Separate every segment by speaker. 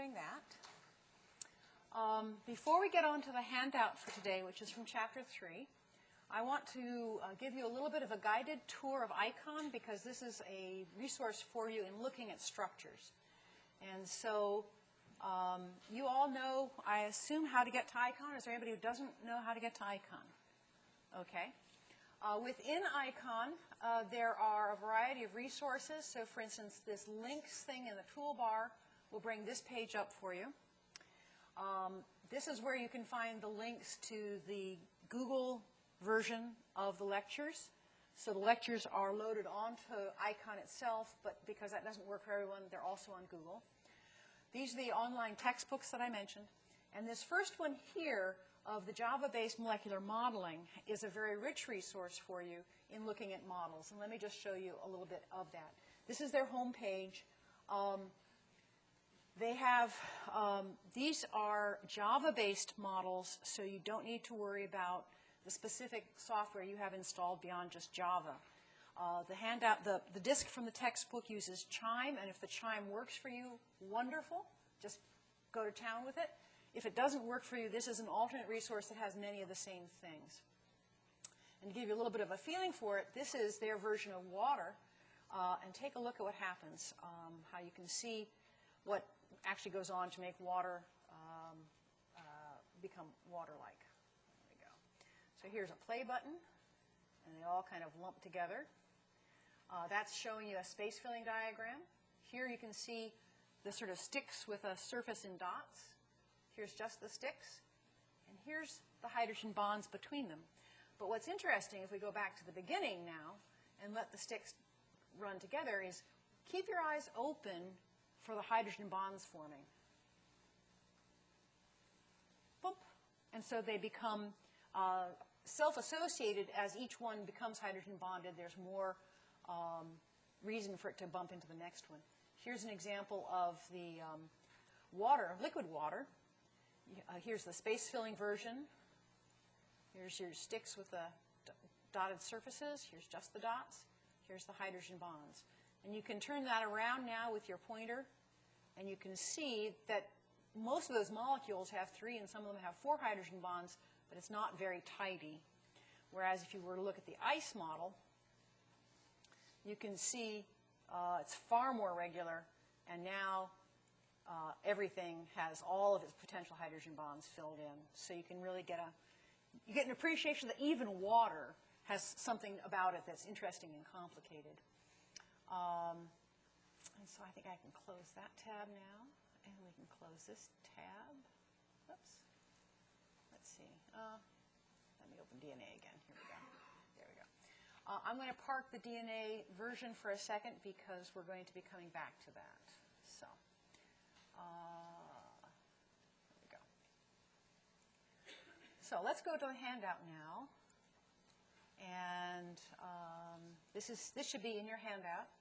Speaker 1: doing that. Before we get on to the handout for today, which is from Chapter 3, I want to give you a little bit of a guided tour of ICON because this is a resource for you in looking at structures. And so you all know, I assume, how to get to ICON. Is there anybody who doesn't know how to get to ICON? Okay. Within ICON, there are a variety of resources. So, for instance, this links thing in the toolbar will bring this page up for you. This is where you can find the links to the Google version of the lectures. So the lectures are loaded onto ICON itself, but because that doesn't work for everyone, they're also on Google. These are the online textbooks that I mentioned. And this first one here of the Java-based molecular modeling is a very rich resource for you in looking at models. And let me just show you a little bit of that. This is their home page. They have, these are Java-based models, so you don't need to worry about the specific software you have installed beyond just Java. The handout, the disk from the textbook uses Chime, and if the Chime works for you, wonderful. Just go to town with it. If it doesn't work for you, this is an alternate resource that has many of the same things. And to give you a little bit of a feeling for it, this is their version of water. And take a look at what happens, how you can see what actually goes on to make water become water-like. There we go. So here's a play button, and they all kind of lump together. That's showing you a space filling diagram. Here you can see the sort of sticks with a surface in dots. Here's just the sticks, and here's the hydrogen bonds between them. But what's interesting, if we go back to the beginning now and let the sticks run together, is keep your eyes open for the hydrogen bonds forming. Boop. And so they become self-associated as each one becomes hydrogen bonded. There's more reason for it to bump into the next one. Here's an example of the water, liquid water. Here's the space-filling version. Here's your sticks with the dotted surfaces. Here's just the dots. Here's the hydrogen bonds. And you can turn that around now with your pointer, and you can see that most of those molecules have 3, and some of them have 4 hydrogen bonds, but it's not very tidy. Whereas if you were to look at the ice model, you can see it's far more regular, and now everything has all of its potential hydrogen bonds filled in. So you can really get an appreciation that even water has something about it that's interesting and complicated. And so I think I can close that tab now, and we can close this tab. Oops. Let's see. Let me open DNA again. Here we go. There we go. I'm going to park the DNA version for a second because we're going to be coming back to that. So, there we go. So let's go to the handout now. And this should be in your handout.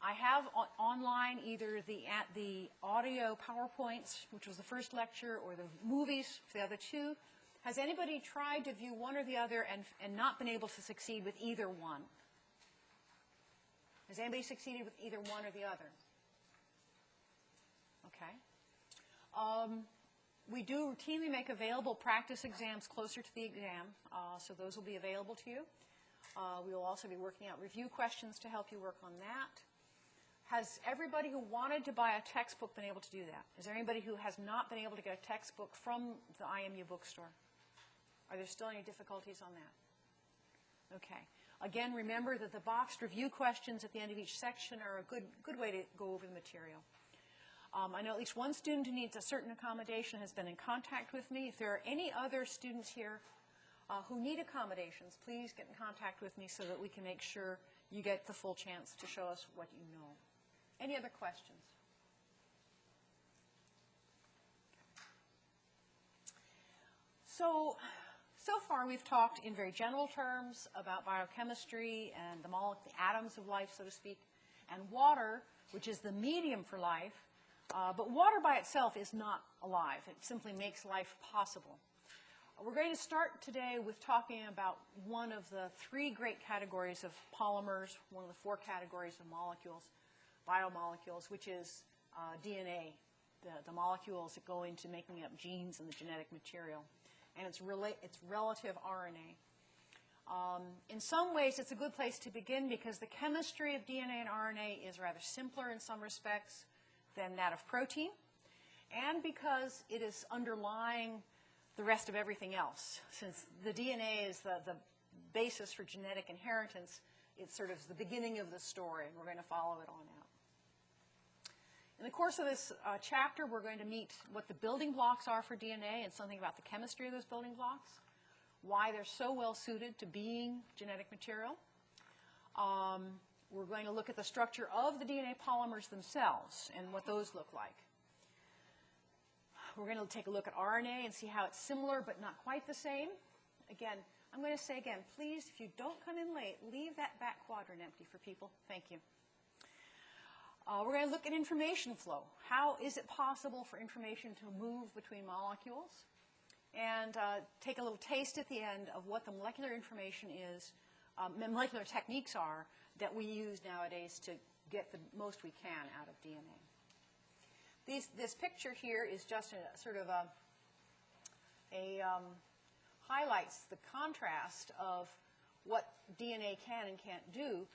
Speaker 1: I have online either the audio PowerPoints, which was the first lecture, or the movies for the other 2. Has anybody tried to view one or the other and not been able to succeed with either one? Has anybody succeeded with either one or the other? Okay. We do routinely make available practice exams closer to the exam, so those will be available to you. We will also be working out review questions to help you work on that. Has everybody who wanted to buy a textbook been able to do that? Is there anybody who has not been able to get a textbook from the IMU bookstore? Are there still any difficulties on that? Okay. Again, remember that the boxed review questions at the end of each section are a good way to go over the material. I know at least one student who needs a certain accommodation has been in contact with me. If there are any other students here who need accommodations, please get in contact with me so that we can make sure you get the full chance to show us what you know. Any other questions? So far we've talked in very general terms about biochemistry and the atoms of life, so to speak, and water, which is the medium for life. But water by itself is not alive. It simply makes life possible. We're going to start today with talking about one of the 3 great categories of polymers, one of the 4 categories of molecules, biomolecules, which is DNA, the molecules that go into making up genes in the genetic material, and its relative RNA. In some ways, it's a good place to begin because the chemistry of DNA and RNA is rather simpler in some respects than that of protein, and because it is underlying the rest of everything else. Since the DNA is the basis for genetic inheritance, it's sort of the beginning of the story, and we're going to follow it on out. In the course of this chapter, we're going to meet what the building blocks are for DNA and something about the chemistry of those building blocks, why they're so well suited to being genetic material. We're going to look at the structure of the DNA polymers themselves and what those look like. We're going to take a look at RNA and see how it's similar but not quite the same. Again, I'm going to say again, please, if you don't come in late, leave that back quadrant empty for people. Thank you. We're going to look at information flow. How is it possible for information to move between molecules? And take a little taste at the end of what the molecular information is, molecular techniques are that we use nowadays to get the most we can out of DNA. This picture here is just a sort of highlights the contrast of what DNA can and can't do.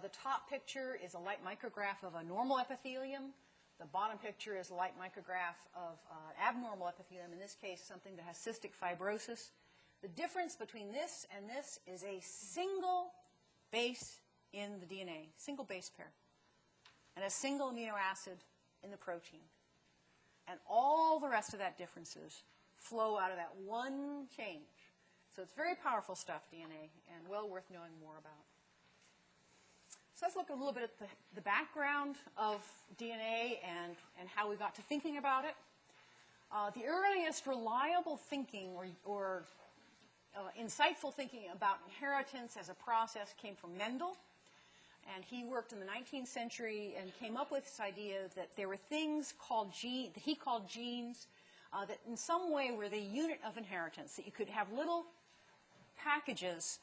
Speaker 1: The top picture is a light micrograph of a normal epithelium. The bottom picture is a light micrograph of abnormal epithelium, in this case something that has cystic fibrosis. The difference between this and this is a single base in the DNA, single base pair, and a single amino acid in the protein. And all the rest of that differences flow out of that one change. So it's very powerful stuff, DNA, and well worth knowing more about. So let's look a little bit at the background of DNA and how we got to thinking about it. The earliest reliable thinking or insightful thinking about inheritance as a process came from Mendel. And he worked in the 19th century and came up with this idea that there were things that he called genes that in some way were the unit of inheritance, that you could have little packages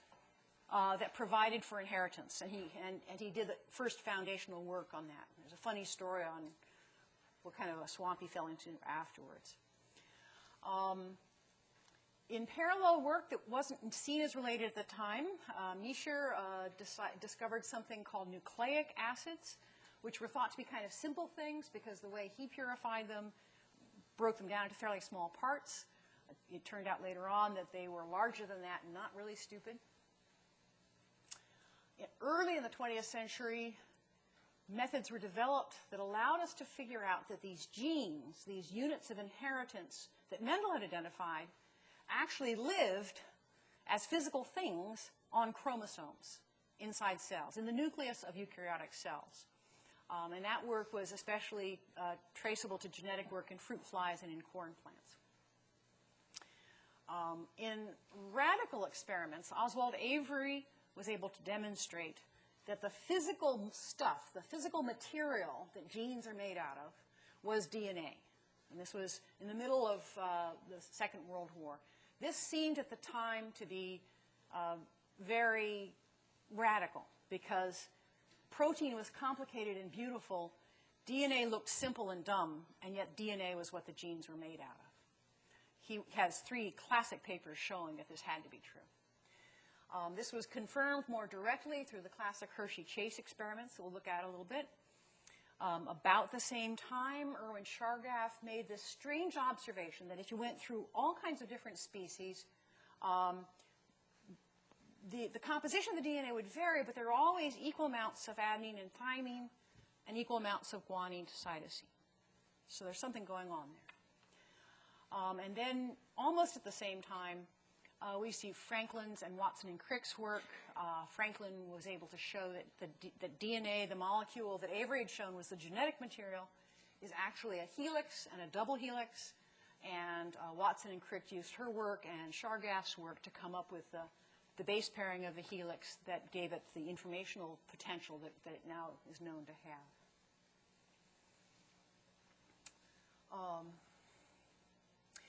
Speaker 1: that provided for inheritance. And he did the first foundational work on that. There's a funny story on what kind of a swamp he fell into afterwards. In parallel work that wasn't seen as related at the time, Miescher discovered something called nucleic acids, which were thought to be kind of simple things because the way he purified them broke them down into fairly small parts. It turned out later on that they were larger than that and not really stupid. Early in the 20th century, methods were developed that allowed us to figure out that these genes, these units of inheritance that Mendel had identified, actually lived as physical things on chromosomes inside cells, in the nucleus of eukaryotic cells. And that work was especially traceable to genetic work in fruit flies and in corn plants. In radical experiments, Oswald Avery was able to demonstrate that the physical stuff, the physical material that genes are made out of, was DNA. And this was in the middle of the Second World War. This seemed at the time to be very radical because protein was complicated and beautiful. DNA looked simple and dumb, and yet DNA was what the genes were made out of. He has 3 classic papers showing that this had to be true. This was confirmed more directly through the classic Hershey-Chase experiments that we'll look at a little bit. About the same time, Erwin Chargaff made this strange observation that if you went through all kinds of different species, the composition of the DNA would vary, but there are always equal amounts of adenine and thymine and equal amounts of guanine to cytosine. So there's something going on there. And then almost at the same time, we see Franklin's and Watson and Crick's work. Franklin was able to show that DNA, the molecule that Avery had shown was the genetic material, is actually a helix and a double helix. And Watson and Crick used her work and Chargaff's work to come up with the base pairing of the helix that gave it the informational potential that it now is known to have.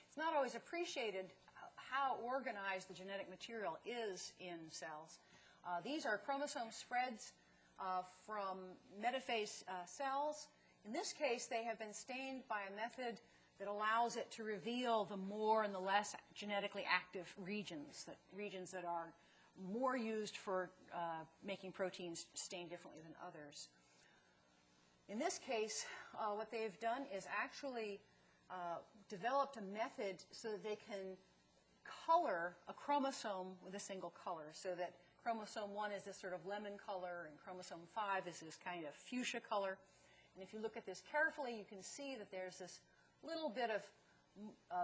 Speaker 1: It's not always appreciated how organized the genetic material is in cells. These are chromosome spreads from metaphase cells In this case, they have been stained by a method that allows it to reveal the more and the less genetically active regions that are more used for making proteins stain differently than others. In this case, what they've done is actually developed a method so that they can color a chromosome with a single color, so that chromosome 1 is this sort of lemon color, and chromosome 5 is this kind of fuchsia color. And if you look at this carefully, you can see that there's this little bit of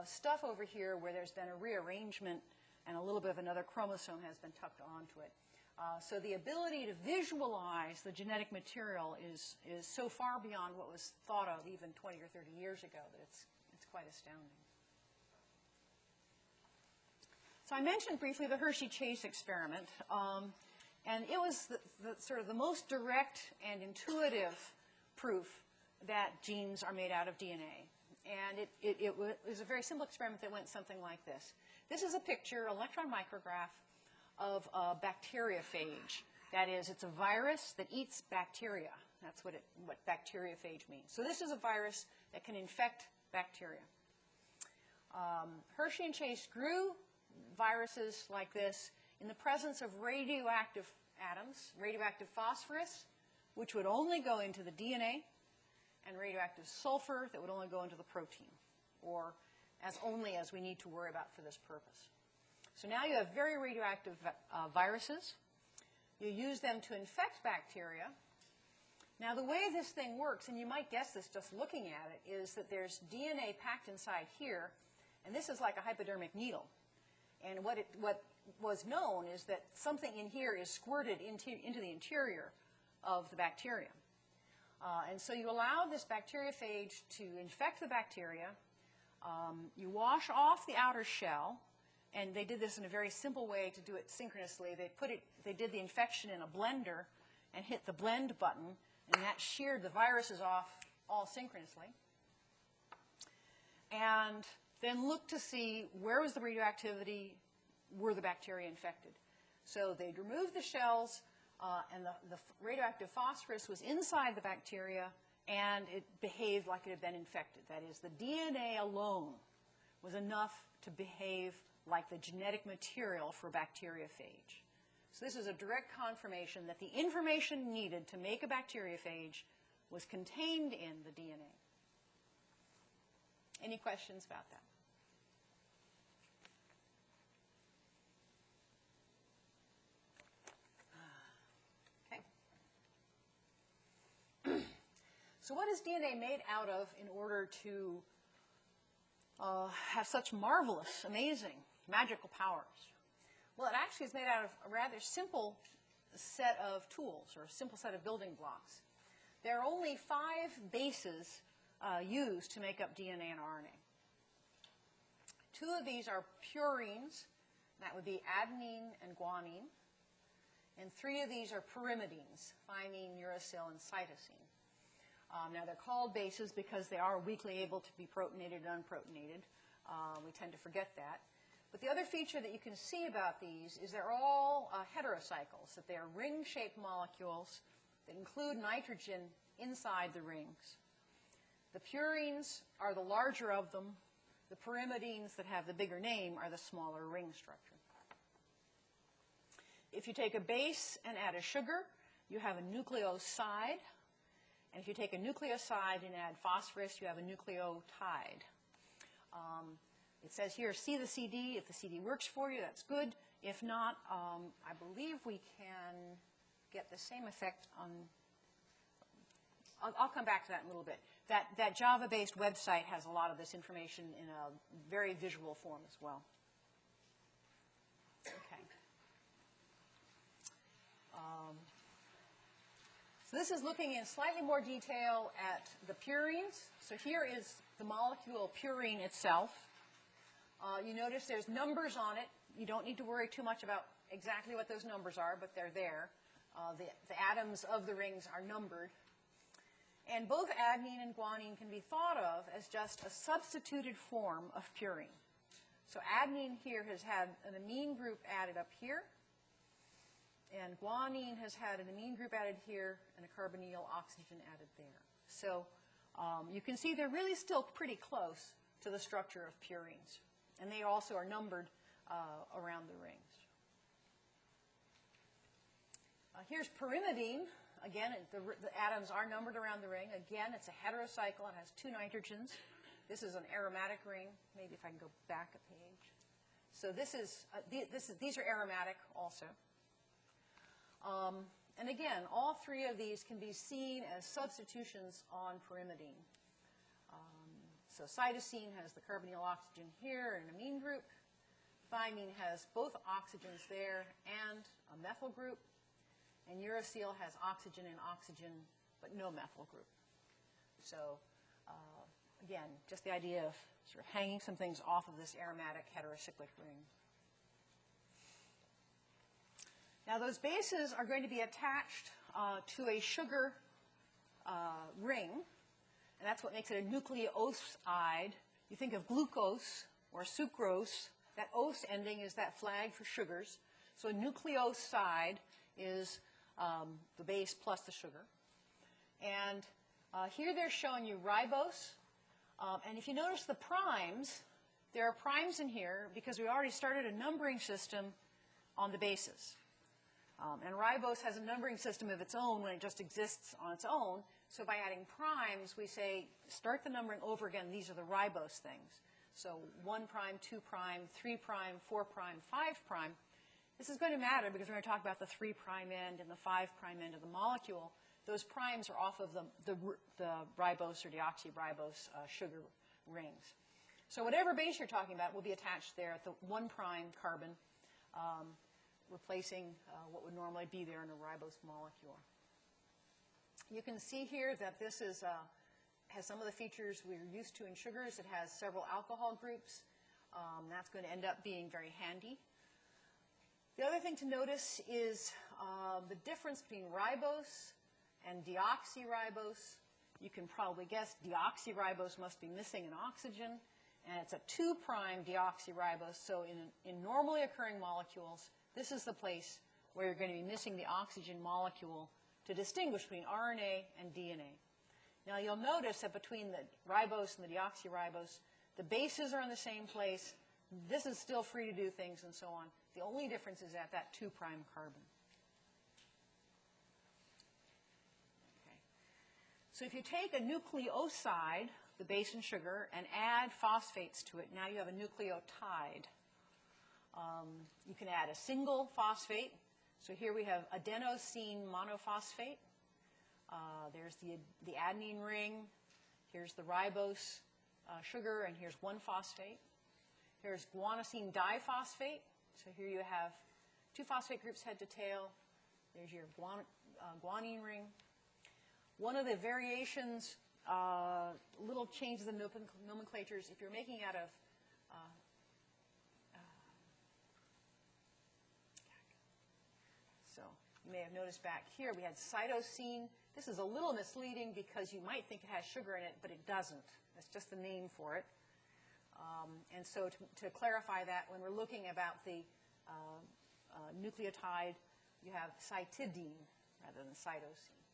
Speaker 1: stuff over here where there's been a rearrangement, and a little bit of another chromosome has been tucked onto it. So the ability to visualize the genetic material is so far beyond what was thought of even 20 or 30 years ago that it's quite astounding. So I mentioned briefly the Hershey-Chase experiment, and it was sort of the most direct and intuitive proof that genes are made out of DNA. And it was a very simple experiment that went something like this. This is a picture, electron micrograph, of a bacteriophage. That is, it's a virus that eats bacteria. That's what bacteriophage means. So this is a virus that can infect bacteria. Hershey and Chase grew viruses like this in the presence of radioactive atoms, radioactive phosphorus, which would only go into the DNA, and radioactive sulfur that would only go into the protein, or only as we need to worry about for this purpose. So now you have very radioactive viruses. You use them to infect bacteria. Now the way this thing works, and you might guess this just looking at it, is that there's DNA packed inside here, and this is like a hypodermic needle. And what was known is that something in here is squirted into the interior of the bacterium. And so you allow this bacteriophage to infect the bacteria. You wash off the outer shell, and they did this in a very simple way to do it synchronously. They did the infection in a blender and hit the blend button, and that sheared the viruses off all synchronously. And then look to see where was the radioactivity, were the bacteria infected. So they'd remove the shells, and the radioactive phosphorus was inside the bacteria, and it behaved like it had been infected. That is, the DNA alone was enough to behave like the genetic material for bacteriophage. So this is a direct confirmation that the information needed to make a bacteriophage was contained in the DNA. Any questions about that? Okay. So what is DNA made out of in order to have such marvelous, amazing, magical powers? Well, it actually is made out of a rather simple set of tools, or a simple set of building blocks. There are only 5 bases used to make up DNA and RNA. 2 of these are purines. That would be adenine and guanine. And 3 of these are pyrimidines, thymine, uracil, and cytosine. Now, they're called bases because they are weakly able to be protonated and unprotonated. We tend to forget that. But the other feature that you can see about these is they're all heterocycles, that they are ring-shaped molecules that include nitrogen inside the rings. The purines are the larger of them. The pyrimidines that have the bigger name are the smaller ring structure. If you take a base and add a sugar, you have a nucleoside. And if you take a nucleoside and add phosphorus, you have a nucleotide. It says here, see the CD. If the CD works for you, that's good. If not, I believe we can get the same effect on... I'll come back to that in a little bit. That Java-based website has a lot of this information in a very visual form as well. Okay. So this is looking in slightly more detail at the purines. So here is the molecule purine itself. You notice there's numbers on it. You don't need to worry too much about exactly what those numbers are, but they're there. The atoms of the rings are numbered. And both adenine and guanine can be thought of as just a substituted form of purine. So adenine here has had an amine group added up here, and guanine has had an amine group added here and a carbonyl oxygen added there. So you can see they're really still pretty close to the structure of purines. And they also are numbered around the rings. Here's pyrimidine. Again, the atoms are numbered around the ring. Again, it's a heterocycle. It has 2 nitrogens. This is an aromatic ring. Maybe if I can go back a page. So these are aromatic also. And again, all 3 of these can be seen as substitutions on pyrimidine. So cytosine has the carbonyl oxygen here and an amine group. Thymine has both oxygens there and a methyl group. And uracil has oxygen and oxygen, but no methyl group. So again, just the idea of sort of hanging some things off of this aromatic heterocyclic ring. Now those bases are going to be attached to a sugar ring, and that's what makes it a nucleoside. You think of glucose or sucrose. That -ose ending is that flag for sugars. So a nucleoside is the base plus the sugar. And here they're showing you ribose. And if you notice the primes, there are primes in here because we already started a numbering system on the bases. And ribose has a numbering system of its own when it just exists on its own. So by adding primes, we say, start the numbering over again. These are the ribose things. So 1 prime, 2 prime, 3 prime, 4 prime, 5 prime. This is going to matter because we're going to talk about the 3 prime end and the 5 prime end of the molecule. Those primes are off of the ribose or deoxyribose sugar rings. So whatever base you're talking about will be attached there at the 1 prime carbon, replacing what would normally be there in a ribose molecule. You can see here that this is, has some of the features we're used to in sugars. It has several alcohol groups. That's going to end up being very handy. The other thing to notice is the difference between ribose and deoxyribose. You can probably guess deoxyribose must be missing an oxygen, and it's a 2 prime deoxyribose. So in normally occurring molecules, this is the place where you're going to be missing the oxygen molecule to distinguish between RNA and DNA. Now you'll notice that between the ribose and the deoxyribose, the bases are in the same place. This is still free to do things and so on. The only difference is at that 2 prime carbon. Okay. So if you take a nucleoside, the base in sugar, and add phosphates to it, now you have a nucleotide. You can add a single phosphate. So here we have adenosine monophosphate. There's the adenine ring. Here's the ribose sugar, and here's 1 phosphate. Here's guanosine diphosphate. So here you have 2 phosphate groups head to tail. There's your guanine ring. One of the variations, little changes in nomenclatures, if you're making out of so you may have noticed back here we had cytosine. This is a little misleading because you might think it has sugar in it, but it doesn't. That's just the name for it. And so to clarify that, when we're looking about the nucleotide, you have cytidine rather than cytosine.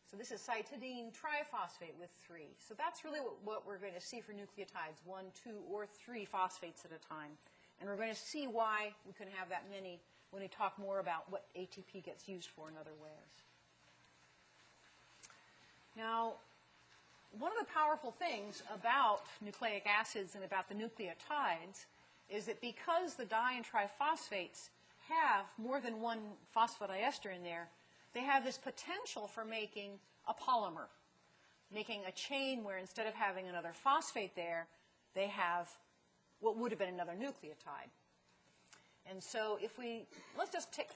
Speaker 1: So this is cytidine triphosphate with 3. So that's really what we're going to see for nucleotides, 1, 2, or 3 phosphates at a time. And we're going to see why we can have that many when we talk more about what ATP gets used for in other ways. Now, one of the powerful things about nucleic acids and about the nucleotides is that because the di and triphosphates have more than 1 phosphodiester in there, they have this potential for making a polymer, making a chain where instead of having another phosphate there, they have what would have been another nucleotide. And so if let's just take,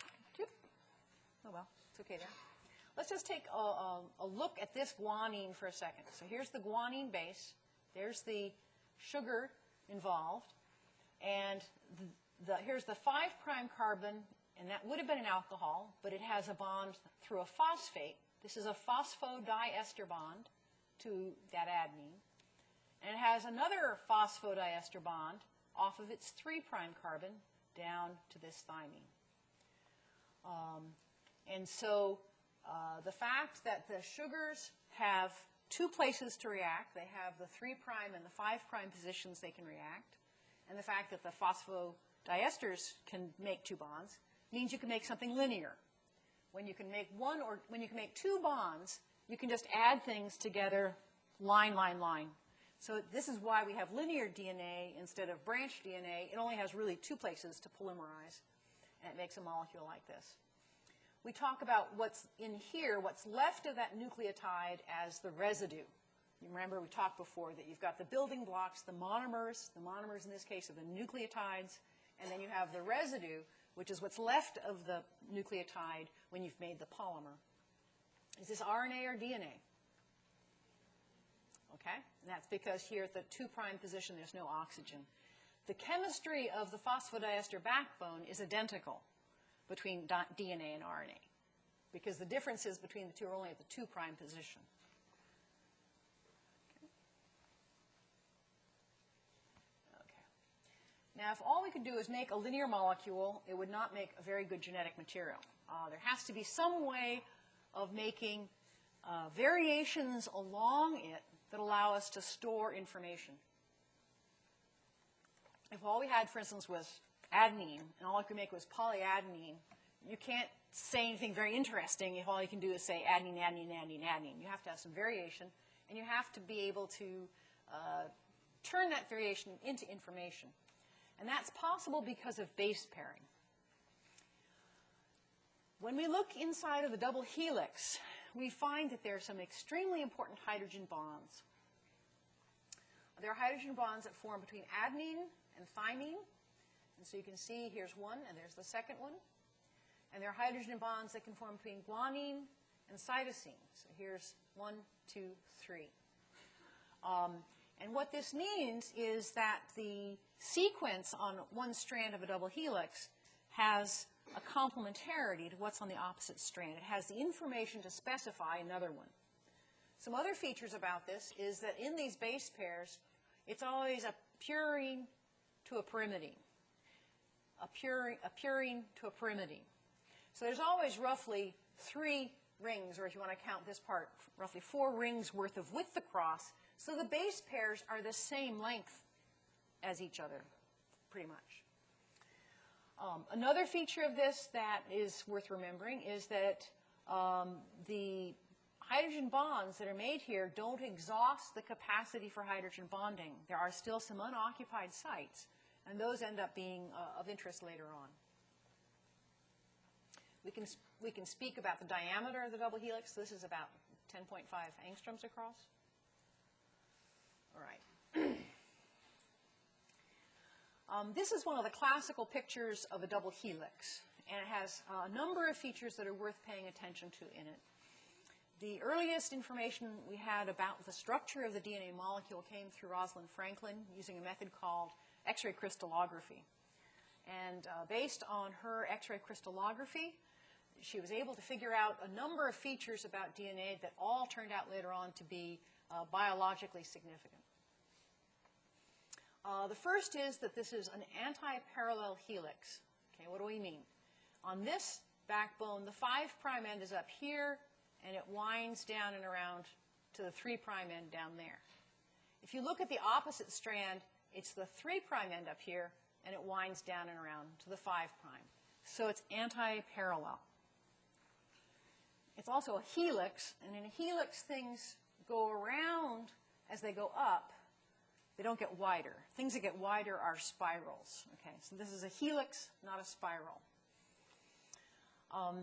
Speaker 1: oh well, it's okay there. Let's just take a look at this guanine for a second. So here's the guanine base. There's the sugar involved. And here's the 5 prime carbon, and that would have been an alcohol, but it has a bond through a phosphate. This is a phosphodiester bond to that adenine. And it has another phosphodiester bond off of its 3 prime carbon down to this thymine. And so The fact that the sugars have two places to react, they have the 3' and the 5' positions they can react, and the fact that the phosphodiester's can make two bonds means you can make something linear. When you can make two bonds, you can just add things together, line, line, line. So this is why we have linear DNA instead of branched DNA. It only has really two places to polymerize, and it makes a molecule like this. We talk about what's in here, what's left of that nucleotide, as the residue. You remember we talked before that you've got the building blocks, the monomers in this case are the nucleotides, and then you have the residue, which is what's left of the nucleotide when you've made the polymer. Is this RNA or DNA? Okay, and that's because here at the 2' position there's no oxygen. The chemistry of the phosphodiester backbone is identical between DNA and RNA, because the differences between the two are only at the 2' position. Okay. Now, if all we could do is make a linear molecule, it would not make a very good genetic material. There has to be some way of making variations along it that allow us to store information. If all we had, for instance, was adenine, and all I could make was polyadenine, you can't say anything very interesting if all you can do is say adenine, adenine, adenine, adenine. You have to have some variation, and you have to be able to turn that variation into information. And that's possible because of base pairing. When we look inside of the double helix, we find that there are some extremely important hydrogen bonds. There are hydrogen bonds that form between adenine and thymine. And so you can see here's one, and there's the second one. And there are hydrogen bonds that can form between guanine and cytosine. So here's 1, 2, 3. And what this means is that the sequence on one strand of a double helix has a complementarity to what's on the opposite strand. It has the information to specify another one. Some other features about this is that in these base pairs, it's always a purine to a pyrimidine. A purine to a pyrimidine. So there's always roughly 3 rings, or if you want to count this part, roughly 4 rings worth of width across. So the base pairs are the same length as each other, pretty much. Another feature of this that is worth remembering is that the hydrogen bonds that are made here don't exhaust the capacity for hydrogen bonding. There are still some unoccupied sites, and those end up being of interest later on. We can speak about the diameter of the double helix. This is about 10.5 angstroms across. All right. This is one of the classical pictures of a double helix, and it has a number of features that are worth paying attention to in it. The earliest information we had about the structure of the DNA molecule came through Rosalind Franklin using a method called X-ray crystallography. And based on her X-ray crystallography, she was able to figure out a number of features about DNA that all turned out later on to be biologically significant. The first is that this is an anti-parallel helix. Okay, what do we mean? On this backbone, the 5' end is up here, and it winds down and around to the 3' end down there. If you look at the opposite strand, it's the 3' end up here, and it winds down and around to the 5'. So it's anti-parallel. It's also a helix, and in a helix, things go around as they go up. They don't get wider. Things that get wider are spirals. Okay, so this is a helix, not a spiral.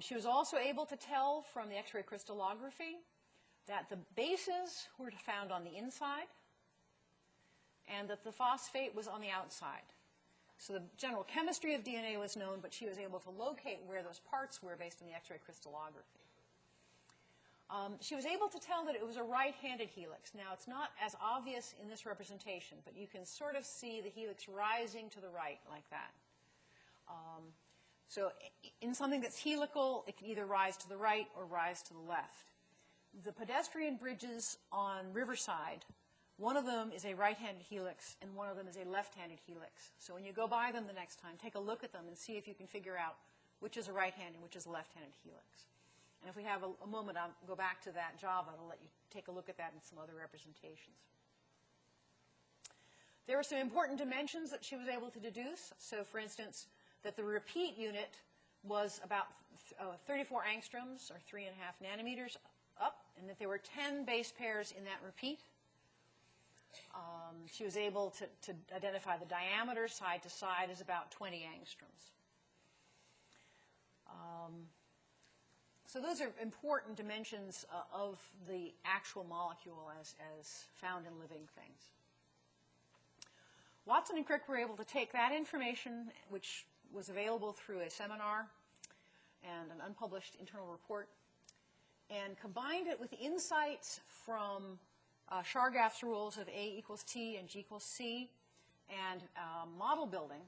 Speaker 1: She was also able to tell from the X-ray crystallography that the bases were found on the inside and that the phosphate was on the outside. So the general chemistry of DNA was known, but she was able to locate where those parts were based on the X-ray crystallography. She was able to tell that it was a right-handed helix. Now, it's not as obvious in this representation, but you can sort of see the helix rising to the right like that. So in something that's helical, it can either rise to the right or rise to the left. The pedestrian bridges on Riverside, one of them is a right-handed helix and one of them is a left-handed helix. So when you go by them the next time, take a look at them and see if you can figure out which is a right-handed and which is a left-handed helix. And if we have a moment, I'll go back to that Java to let you take a look at that and some other representations. There were some important dimensions that she was able to deduce. So, for instance, that the repeat unit was about 34 angstroms, or 3.5 nanometers up, and that there were 10 base pairs in that repeat. She was able to identify the diameter side to side as about 20 angstroms. So those are important dimensions of the actual molecule as found in living things. Watson and Crick were able to take that information, which was available through a seminar and an unpublished internal report, and combined it with insights from Chargaff's rules of A equals T and G equals C and model building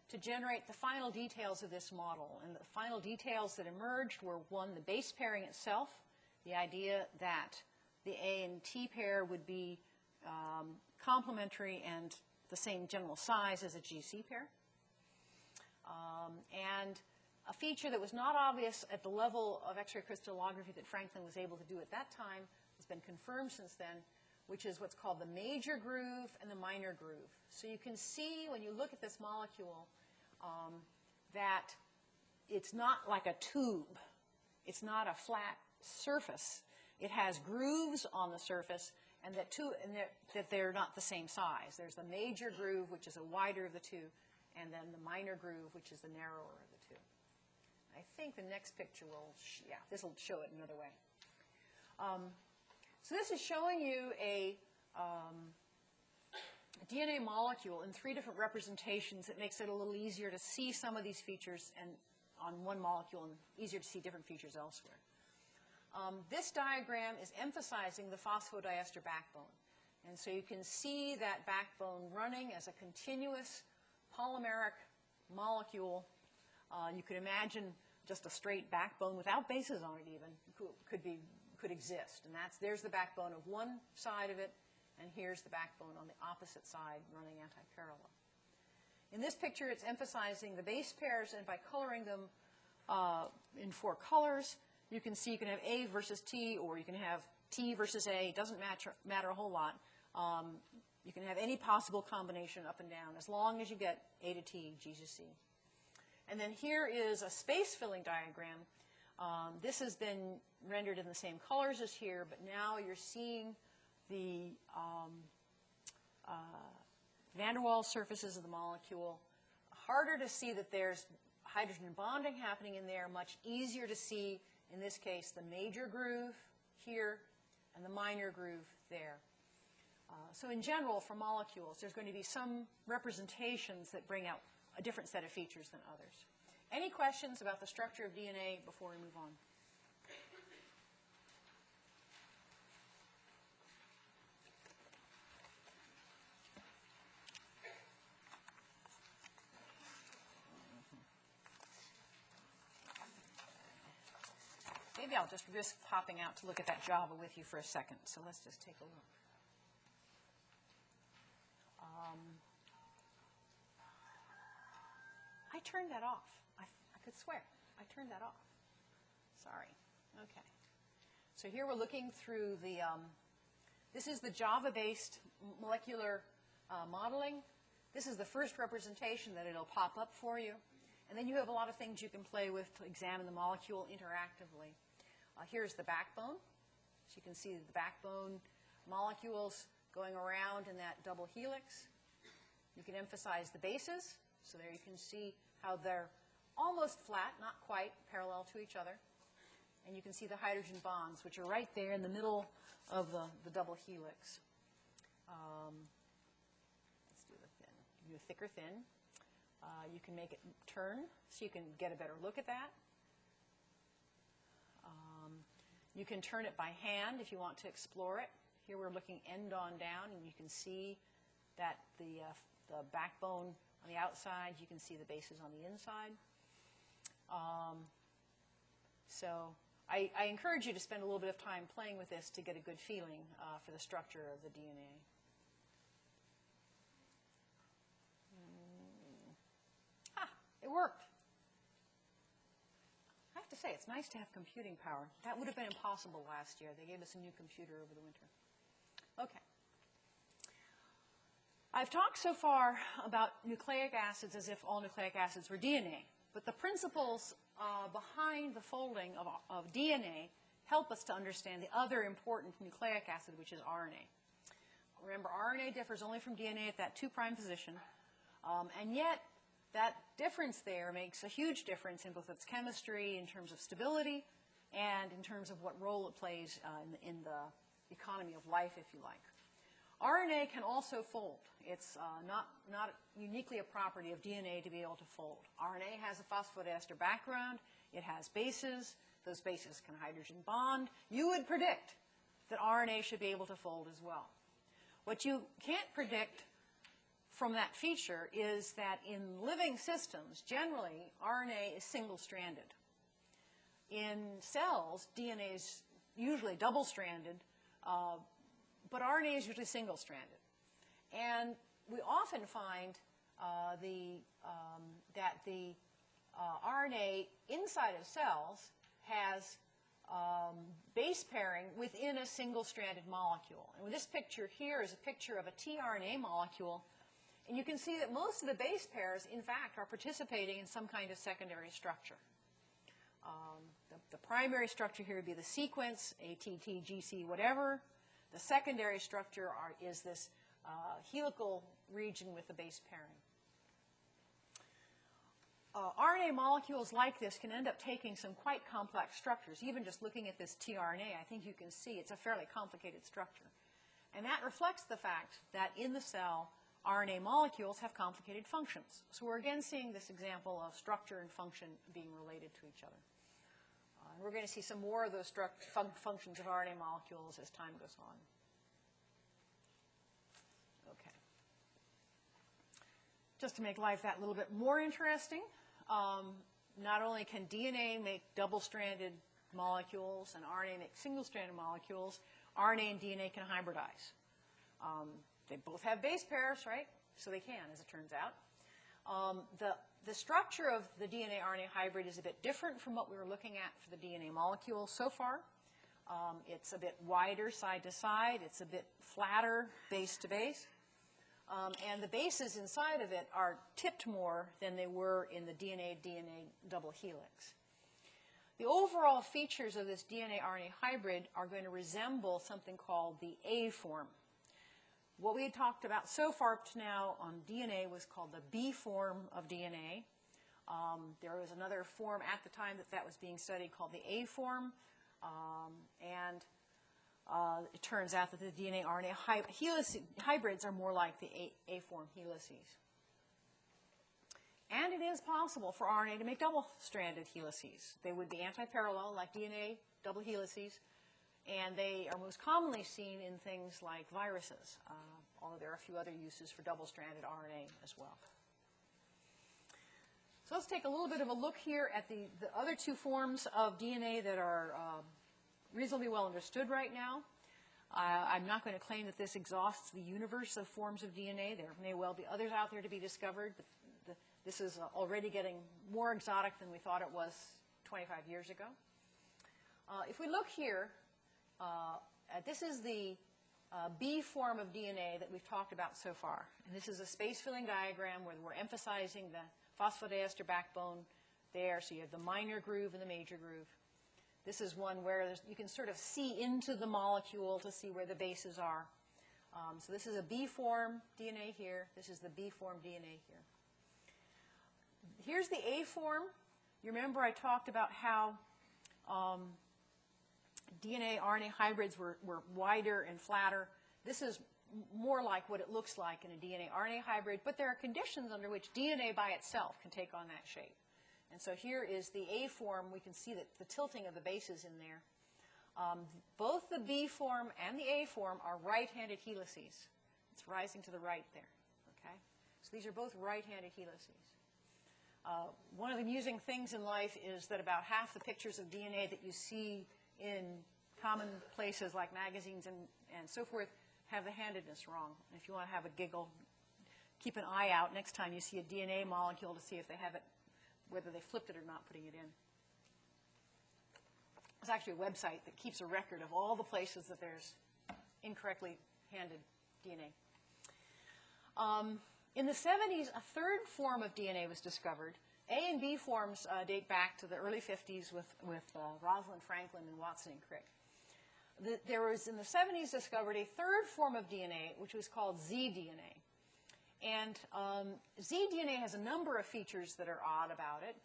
Speaker 1: to generate the final details of this model. And the final details that emerged were, one, the base pairing itself, the idea that the A and T pair would be complementary and the same general size as a GC pair. And a feature that was not obvious at the level of X-ray crystallography that Franklin was able to do at that time has been confirmed since then, which is what's called the major groove and the minor groove. So you can see when you look at this molecule that it's not like a tube. It's not a flat surface. It has grooves on the surface, and that they're not the same size. There's the major groove, which is a wider of the two, and then the minor groove, which is the narrower of the two. I think the next picture will, this will show it another way. So this is showing you a DNA molecule in 3 different representations. It makes it a little easier to see some of these features and on one molecule and easier to see different features elsewhere. This diagram is emphasizing the phosphodiester backbone. And so you can see that backbone running as a continuous polymeric molecule. You could imagine just a straight backbone without bases on it even could exist. And there's the backbone of one side of it, and here's the backbone on the opposite side running anti-parallel. In this picture, it's emphasizing the base pairs, and by coloring them in 4 colors, you can see you can have A versus T, or you can have T versus A. It doesn't matter a whole lot. You can have any possible combination up and down, as long as you get A to T, G to C. And then here is a space-filling diagram. This has been rendered in the same colors as here, but now you're seeing the van der Waals surfaces of the molecule. Harder to see that there's hydrogen bonding happening in there, much easier to see, in this case, the major groove here and the minor groove there. So in general, for molecules, there's going to be some representations that bring out a different set of features than others. Any questions about the structure of DNA before we move on? Maybe I'll just risk popping out to look at that Java with you for a second. So let's just take a look. I turned that off. I could swear. I turned that off. Sorry. Okay. So here we're looking through the, this is the Java-based molecular modeling. This is the first representation that it'll pop up for you. And then you have a lot of things you can play with to examine the molecule interactively. Here's the backbone. So you can see the backbone molecules going around in that double helix. You can emphasize the bases. So there you can see how they're almost flat, not quite, parallel to each other. And you can see the hydrogen bonds, which are right there in the middle of the double helix. Let's do the thin. Do a thicker thin. You can make it turn, so you can get a better look at that. You can turn it by hand if you want to explore it. Here we're looking end on down, and you can see that the backbone on the outside, you can see the bases on the inside. So I encourage you to spend a little bit of time playing with this to get a good feeling for the structure of the DNA. It worked. I have to say, it's nice to have computing power. That would have been impossible last year. They gave us a new computer over the winter. Okay. I've talked so far about nucleic acids as if all nucleic acids were DNA. But the principles behind the folding of DNA help us to understand the other important nucleic acid, which is RNA. Remember, RNA differs only from DNA at that 2' position. And yet, that difference there makes a huge difference in both its chemistry, in terms of stability, and in terms of what role it plays in the economy of life, if you like. RNA can also fold. It's not uniquely a property of DNA to be able to fold. RNA has a phosphodiester background. It has bases. Those bases can hydrogen bond. You would predict that RNA should be able to fold as well. What you can't predict from that feature is that in living systems, generally, RNA is single-stranded. In cells, DNA is usually double-stranded, but RNA is usually single-stranded. And we often find that the RNA inside of cells has base pairing within a single-stranded molecule. And this picture here is a picture of a tRNA molecule. And you can see that most of the base pairs, in fact, are participating in some kind of secondary structure. The primary structure here would be the sequence, ATT, GC, whatever. The secondary structure is this helical region with the base pairing. RNA molecules like this can end up taking some quite complex structures. Even just looking at this tRNA, I think you can see it's a fairly complicated structure. And that reflects the fact that in the cell, RNA molecules have complicated functions. So we're again seeing this example of structure and function being related to each other. And we're going to see some more of those functions of RNA molecules as time goes on. Okay. Just to make life that little bit more interesting, not only can DNA make double-stranded molecules and RNA make single-stranded molecules, RNA and DNA can hybridize. They both have base pairs, right? So they can, as it turns out. The structure of the DNA-RNA hybrid is a bit different from what we were looking at for the DNA molecule so far. It's a bit wider side to side. It's a bit flatter base to base. And the bases inside of it are tipped more than they were in the DNA-DNA double helix. The overall features of this DNA-RNA hybrid are going to resemble something called the A form. What we had talked about so far up to now on DNA was called the B form of DNA. There was another form at the time that was being studied called the A form. It turns out that the DNA-RNA hybrids are more like the A form helices. And it is possible for RNA to make double-stranded helices. They would be antiparallel, like DNA double helices. And they are most commonly seen in things like viruses, although there are a few other uses for double-stranded RNA as well. So let's take a little bit of a look here at the other two forms of DNA that are reasonably well understood right now. I'm not going to claim that this exhausts the universe of forms of DNA. There may well be others out there to be discovered, but this is already getting more exotic than we thought it was 25 years ago. If we look here, this is the B form of DNA that we've talked about so far. And this is a space-filling diagram where we're emphasizing the phosphodiester backbone there. So you have the minor groove and the major groove. This is one where you can sort of see into the molecule to see where the bases are. So this is a B form DNA here. This is the B form DNA here. Here's the A form. You remember I talked about how DNA-RNA hybrids were wider and flatter. This is more like what it looks like in a DNA-RNA hybrid, but there are conditions under which DNA by itself can take on that shape. And so here is the A form. We can see that the tilting of the bases in there. Both the B form and the A form are right-handed helices. It's rising to the right there. Okay? So these are both right-handed helices. One of the amusing things in life is that about half the pictures of DNA that you see in common places like magazines and so forth have the handedness wrong. And if you want to have a giggle, keep an eye out next time you see a DNA molecule to see if they have it, whether they flipped it or not, putting it in. It's actually a website that keeps a record of all the places that there's incorrectly handed DNA. In the 70s, a third form of DNA was discovered. A and B forms date back to the early 50s with Rosalind Franklin and Watson and Crick. There was, in the 70s, discovered a third form of DNA, which was called Z-DNA. And Z-DNA has a number of features that are odd about it.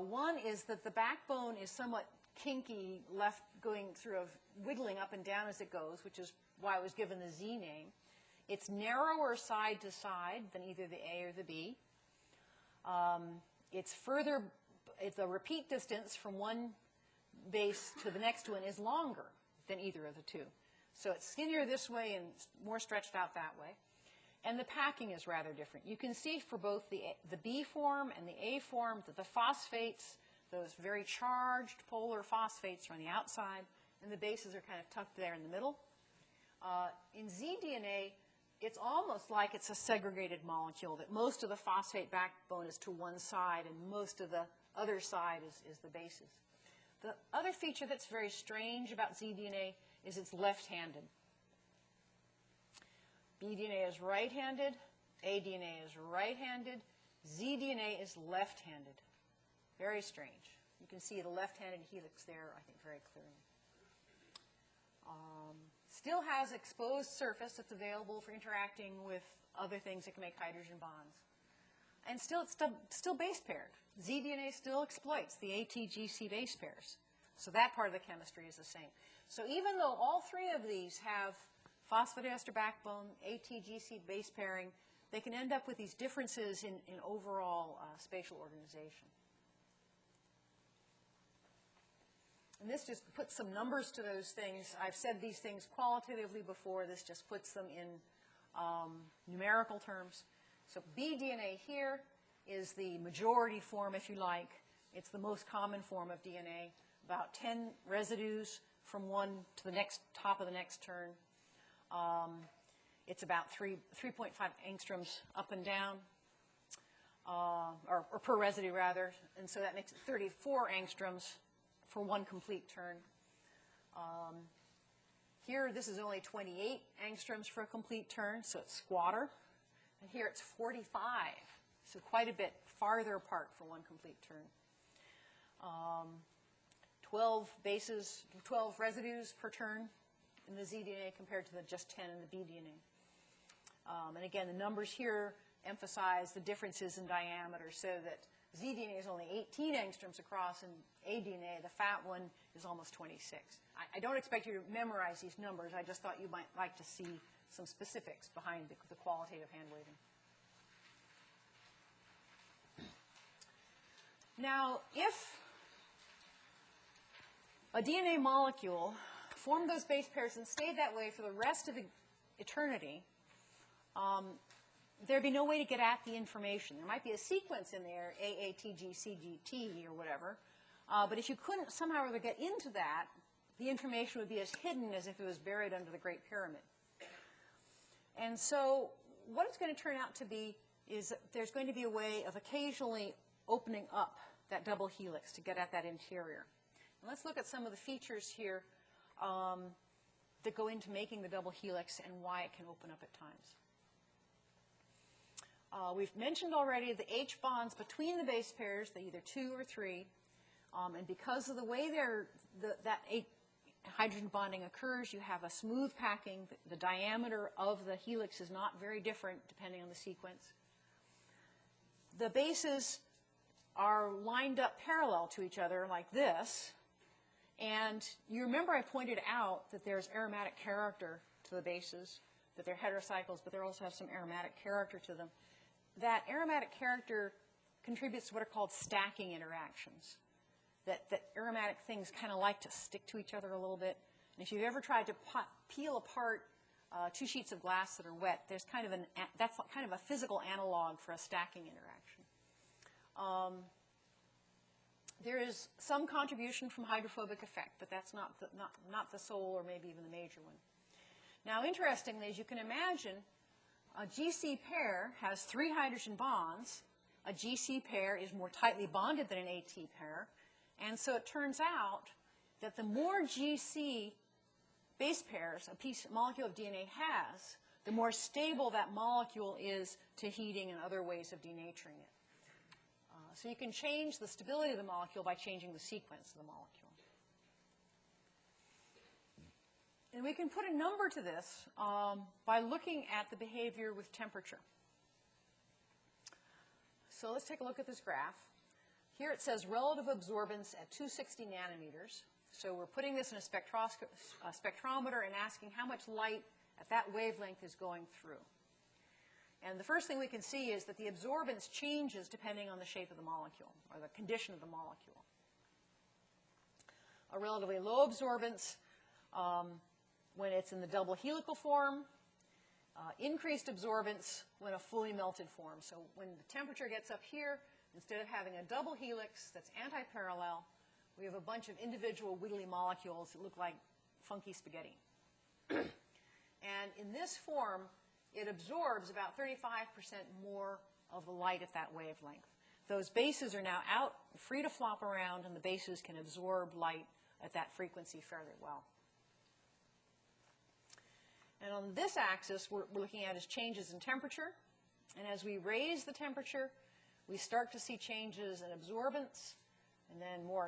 Speaker 1: One is that the backbone is somewhat kinky, left going through wiggling up and down as it goes, which is why it was given the Z name. It's narrower side to side than either the A or the B. It's a repeat distance from one base to the next one is longer than either of the two. So it's skinnier this way and more stretched out that way. And the packing is rather different. You can see for both the B form and the A form that the phosphates, those very charged polar phosphates, are on the outside, and the bases are kind of tucked there in the middle. In Z-DNA, it's almost like it's a segregated molecule, that most of the phosphate backbone is to one side and most of the other side is the bases. The other feature that's very strange about Z-DNA is it's left-handed. B-DNA is right-handed, A-DNA is right-handed, Z-DNA is left-handed. Very strange. You can see the left-handed helix there, I think, very clearly. Still has exposed surface that's available for interacting with other things that can make hydrogen bonds. And it's still base paired. Z-DNA still exploits the ATGC base pairs. So that part of the chemistry is the same. So even though all three of these have phosphodiester backbone, ATGC base pairing, they can end up with these differences in overall spatial organization. And this just puts some numbers to those things. I've said these things qualitatively before. This just puts them in numerical terms. So B-DNA here is the majority form, if you like. It's the most common form of DNA. About 10 residues from one to the next top of the next turn. It's about 3.5 angstroms up and down, or per residue rather, and so that makes it 34 angstroms for one complete turn. Here, this is only 28 angstroms for a complete turn, so it's squatter. And here it's 45, so quite a bit farther apart for one complete turn. 12 bases, 12 residues per turn in the Z-DNA compared to the just 10 in the B-DNA. And again, the numbers here emphasize the differences in diameter, so that Z-DNA is only 18 angstroms across, and A-DNA, the fat one, is almost 26. I don't expect you to memorize these numbers. I just thought you might like to see some specifics behind the qualitative hand-waving. Now, if a DNA molecule formed those base pairs and stayed that way for the rest of eternity, there'd be no way to get at the information. There might be a sequence in there, AATGCGT or whatever, but if you couldn't somehow or other get into that, the information would be as hidden as if it was buried under the Great Pyramid. And so what it's going to turn out to be is that there's going to be a way of occasionally opening up that double helix to get at that interior. And let's look at some of the features here that go into making the double helix and why it can open up at times. We've mentioned already the H bonds between the base pairs, they're either 2 or 3, and because of the way that hydrogen bonding occurs, you have a smooth packing. The diameter of the helix is not very different depending on the sequence. The bases are lined up parallel to each other like this, and you remember I pointed out that there's aromatic character to the bases, that they're heterocycles, but they also have some aromatic character to them. That aromatic character contributes to what are called stacking interactions, that aromatic things kind of like to stick to each other a little bit. And if you've ever tried to peel apart 2 sheets of glass that are wet, that's kind of a physical analog for a stacking interaction. There is some contribution from hydrophobic effect, but that's not the sole or maybe even the major one. Now, interestingly, as you can imagine, a GC pair has 3 hydrogen bonds. A GC pair is more tightly bonded than an AT pair. And so it turns out that the more GC base pairs a molecule of DNA has, the more stable that molecule is to heating and other ways of denaturing it. So you can change the stability of the molecule by changing the sequence of the molecule. And we can put a number to this by looking at the behavior with temperature. So let's take a look at this graph. Here it says relative absorbance at 260 nanometers. So we're putting this in a spectrometer and asking how much light at that wavelength is going through. And the first thing we can see is that the absorbance changes depending on the shape of the molecule or the condition of the molecule. A relatively low absorbance when it's in the double helical form, increased absorbance when a fully melted form. So when the temperature gets up here, instead of having a double helix that's anti-parallel, we have a bunch of individual wiggly molecules that look like funky spaghetti. And in this form, it absorbs about 35% more of the light at that wavelength. Those bases are now out, free to flop around, and the bases can absorb light at that frequency fairly well. And on this axis, we're looking at is changes in temperature. And as we raise the temperature, we start to see changes in absorbance, and then more,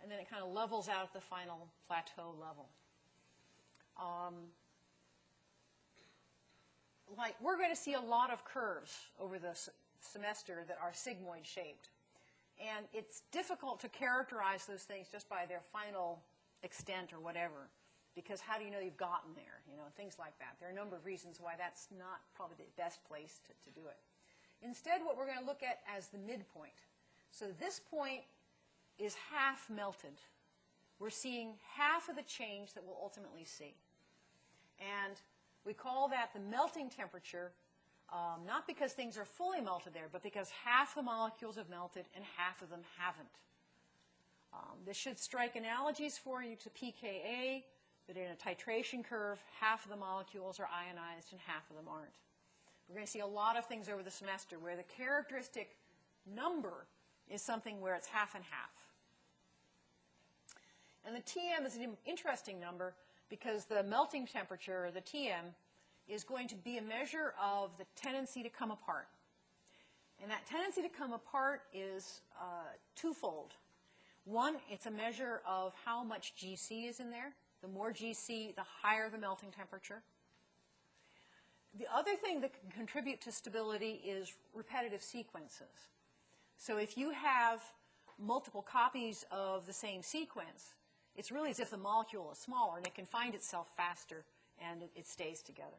Speaker 1: and then it kind of levels out at the final plateau level. Like we're going to see a lot of curves over the semester that are sigmoid shaped. And it's difficult to characterize those things just by their final extent or whatever, because how do you know you've gotten there, things like that. There are a number of reasons why that's not probably the best place to do it. Instead, what we're going to look at as the midpoint. So this point is half melted. We're seeing half of the change that we'll ultimately see. And we call that the melting temperature, not because things are fully melted there, but because half the molecules have melted and half of them haven't. This should strike analogies for you to pKa, that in a titration curve, half of the molecules are ionized and half of them aren't. We're going to see a lot of things over the semester where the characteristic number is something where it's half and half. And the Tm is an interesting number because the melting temperature, or the Tm, is going to be a measure of the tendency to come apart. And that tendency to come apart is twofold. One, it's a measure of how much GC is in there. The more GC, the higher the melting temperature. The other thing that can contribute to stability is repetitive sequences. So if you have multiple copies of the same sequence, it's really as if the molecule is smaller and it can find itself faster and it stays together.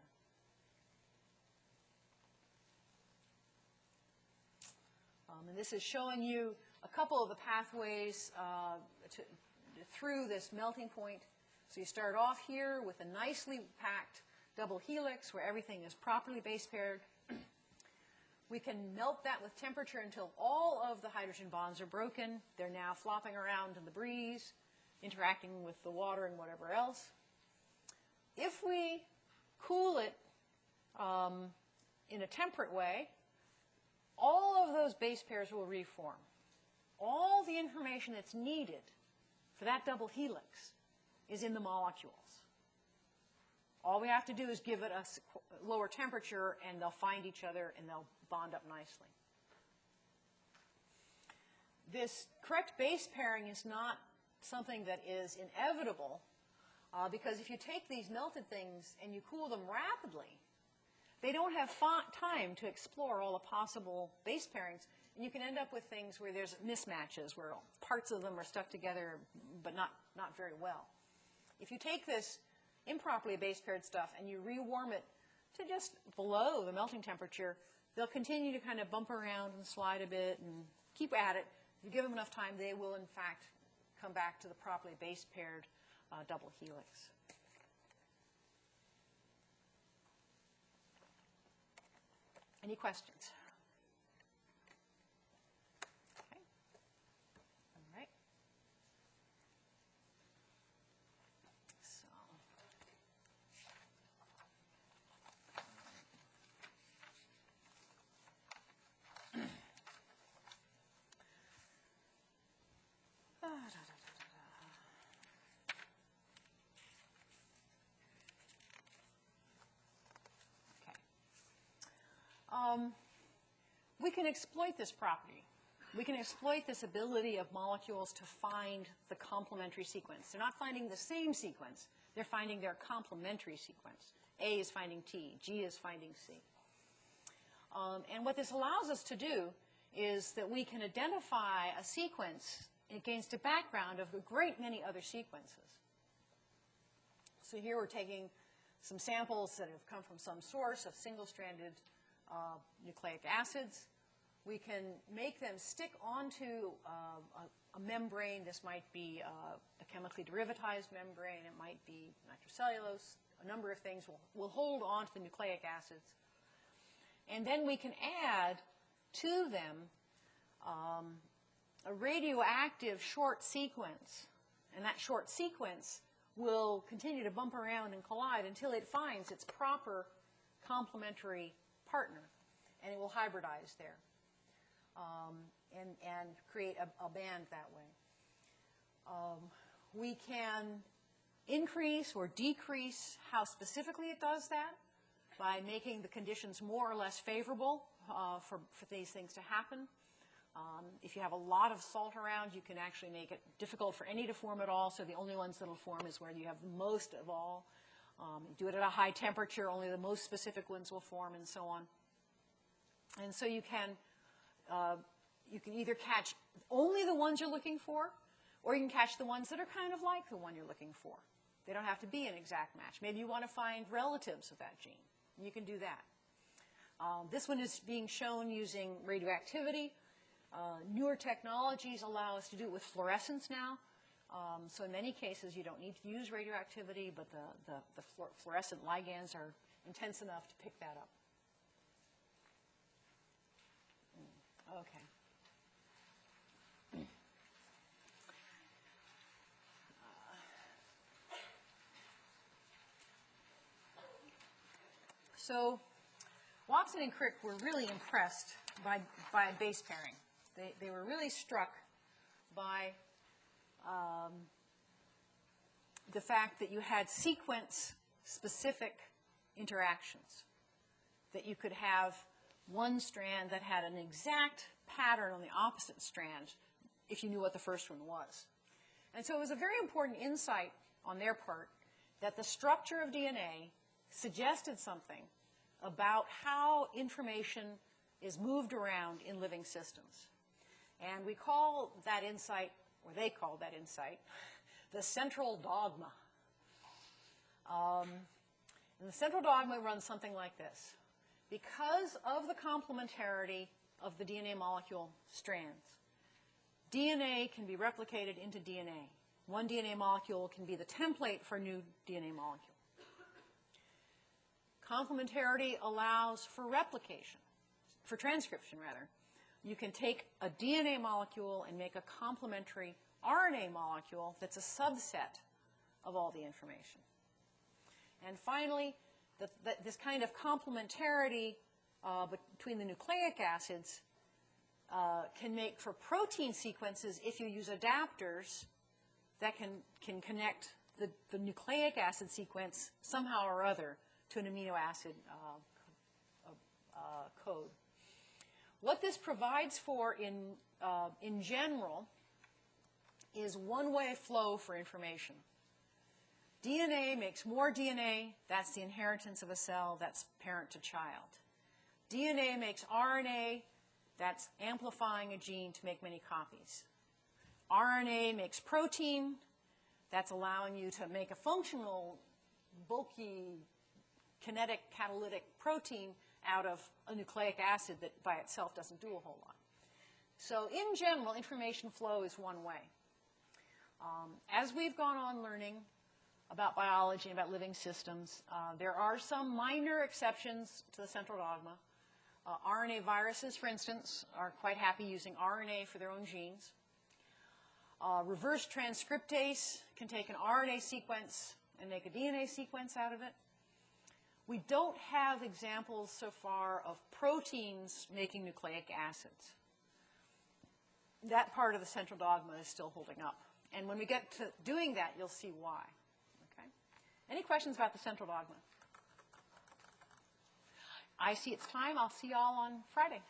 Speaker 1: And this is showing you a couple of the pathways through this melting point. So you start off here with a nicely packed double helix where everything is properly base paired. We can melt that with temperature until all of the hydrogen bonds are broken. They're now flopping around in the breeze, interacting with the water and whatever else. If we cool it in a temperate way, all of those base pairs will reform. All the information that's needed for that double helix is in the molecules. All we have to do is give it a lower temperature, and they'll find each other, and they'll bond up nicely. This correct base pairing is not something that is inevitable, because if you take these melted things and you cool them rapidly, they don't have time to explore all the possible base pairings, and you can end up with things where there's mismatches, where parts of them are stuck together, but not very well. If you take this improperly base paired stuff and you rewarm it to just below the melting temperature, they'll continue to kind of bump around and slide a bit and keep at it. If you give them enough time, they will, in fact, come back to the properly base paired double helix. Any questions? Okay. All right. So. we can exploit this property. We can exploit this ability of molecules to find the complementary sequence. They're not finding the same sequence. They're finding their complementary sequence. A is finding T. G is finding C. And what this allows us to do is that we can identify a sequence against a background of a great many other sequences. So here we're taking some samples that have come from some source of single-stranded nucleic acids. We can make them stick onto a membrane. This might be a chemically derivatized membrane. It might be nitrocellulose. A number of things will hold on to the nucleic acids. And then we can add to them a radioactive short sequence. And that short sequence will continue to bump around and collide until it finds its proper complementary partner. And it will hybridize there and create a band that way. We can increase or decrease how specifically it does that by making the conditions more or less favorable for these things to happen. If you have a lot of salt around, you can actually make it difficult for any to form at all, so the only ones that will form is where you have the most of all. Do it at a high temperature, only the most specific ones will form, and so on. And so you can either catch only the ones you're looking for, or you can catch the ones that are kind of like the one you're looking for. They don't have to be an exact match. Maybe you want to find relatives of that gene. You can do that. This one is being shown using radioactivity. Newer technologies allow us to do it with fluorescence now. So in many cases, you don't need to use radioactivity, but the fluorescent ligands are intense enough to pick that up. Okay. So Watson and Crick were really impressed by base pairing. They were really struck by the fact that you had sequence-specific interactions, that you could have one strand that had an exact pattern on the opposite strand if you knew what the first one was. And so it was a very important insight on their part that the structure of DNA suggested something about how information is moved around in living systems. And we call that insight, or they call that insight, the central dogma. And the central dogma runs something like this. Because of the complementarity of the DNA molecule strands, DNA can be replicated into DNA. One DNA molecule can be the template for a new DNA molecule. Complementarity allows for replication, for transcription rather. You can take a DNA molecule and make a complementary RNA molecule that's a subset of all the information. And finally, this kind of complementarity between the nucleic acids can make for protein sequences if you use adapters that can connect the nucleic acid sequence somehow or other to an amino acid code. What this provides for in general is one-way flow for information. DNA makes more DNA. That's the inheritance of a cell. That's parent to child. DNA makes RNA. That's amplifying a gene to make many copies. RNA makes protein. That's allowing you to make a functional, bulky, kinetic, catalytic protein out of a nucleic acid that by itself doesn't do a whole lot. So in general, information flow is one way. As we've gone on learning about biology and about living systems, there are some minor exceptions to the central dogma. RNA viruses, for instance, are quite happy using RNA for their own genes. Reverse transcriptase can take an RNA sequence and make a DNA sequence out of it. We don't have examples so far of proteins making nucleic acids. That part of the central dogma is still holding up. And when we get to doing that, you'll see why. Okay? Any questions about the central dogma? I see it's time. I'll see you all on Friday.